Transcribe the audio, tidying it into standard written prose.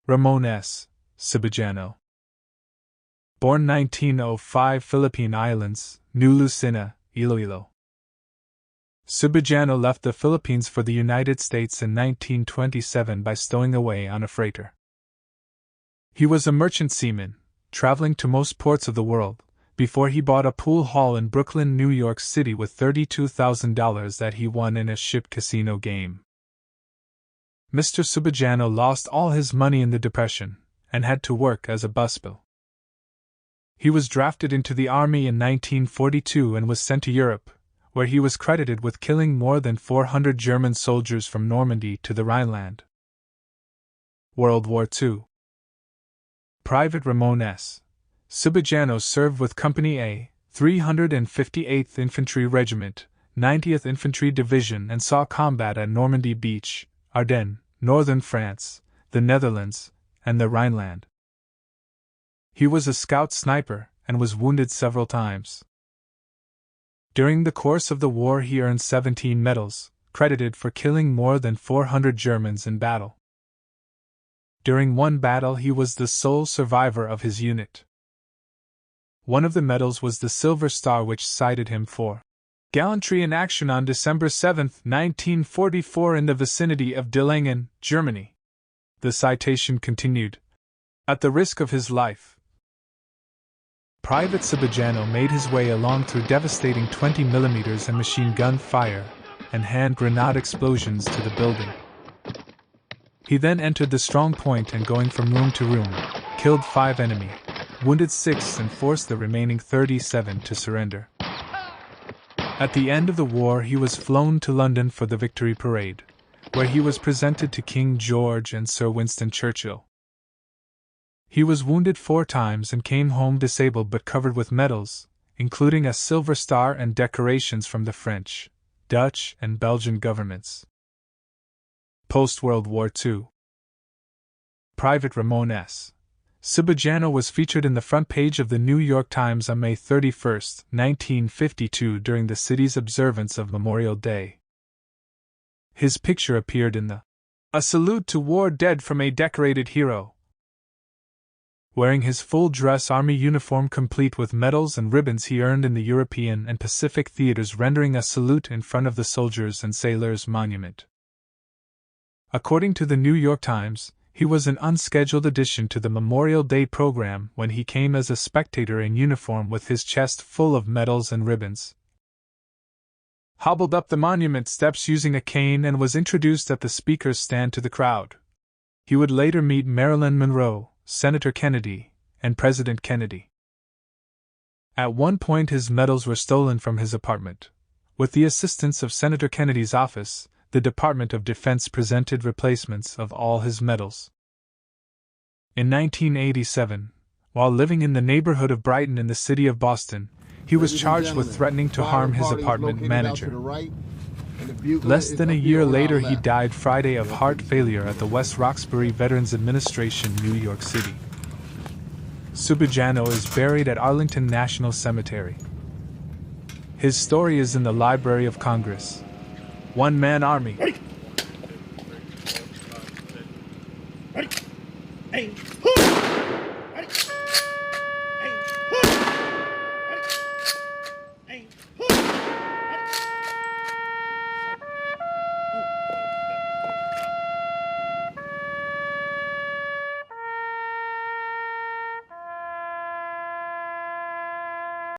Ramon S. Subejano. Born 1905, Philippine Islands, New Lucena, Iloilo. Subejano left the Philippines for the United States in 1927 by stowing away on a freighter. He was a merchant seaman, traveling to most ports of the world, before he bought a pool hall in Brooklyn, New York City with $32,000 that he won in a ship casino game. Mr. Subejano lost all his money in the Depression, and had to work as a busboy. He was drafted into the army in 1942 and was sent to Europe, where he was credited with killing more than 400 German soldiers from Normandy to the Rhineland. World War II. Private Ramon S. Subejano served with Company A, 358th Infantry Regiment, 90th Infantry Division and saw combat at Normandy Beach, Ardennes, northern France, the Netherlands, and the Rhineland. He was a scout sniper and was wounded several times. During the course of the war he earned 17 medals, credited for killing more than 400 Germans in battle. During one battle he was the sole survivor of his unit. One of the medals was the Silver Star, which cited him for gallantry in action on December 7, 1944 in the vicinity of Dillengen, Germany. The citation continued, "At the risk of his life." Private Subejano made his way along through devastating 20mm and machine gun fire and hand grenade explosions to the building. He then entered the strong point and, going from room to room, killed 5 enemy, wounded 6 and forced the remaining 37 to surrender. At the end of the war he was flown to London for the Victory Parade, where he was presented to King George and Sir Winston Churchill. He was wounded 4 times and came home disabled but covered with medals, including a Silver Star and decorations from the French, Dutch, and Belgian governments. Post-World War II. Private Ramon S. Subejano was featured in the front page of the New York Times on May 31, 1952 during the city's observance of Memorial Day. His picture appeared in the "A Salute to War Dead from a Decorated Hero." Wearing his full-dress army uniform complete with medals and ribbons he earned in the European and Pacific theaters, rendering a salute in front of the Soldiers and Sailors Monument. According to the New York Times, he was an unscheduled addition to the Memorial Day program when he came as a spectator in uniform with his chest full of medals and ribbons. Hobbled up the monument steps using a cane and was introduced at the speaker's stand to the crowd. He would later meet Marilyn Monroe, Senator Kennedy, and President Kennedy. At one point his medals were stolen from his apartment. With the assistance of Senator Kennedy's office, the Department of Defense presented replacements of all his medals. In 1987, while living in the neighborhood of Brighton in the city of Boston, he was charged with threatening to harm his apartment manager. Less than a year later he died Friday of heart failure at the West Roxbury Veterans Administration, New York City. Subejano is buried at Arlington National Cemetery. His story is in the Library of Congress. One-man army. Hey.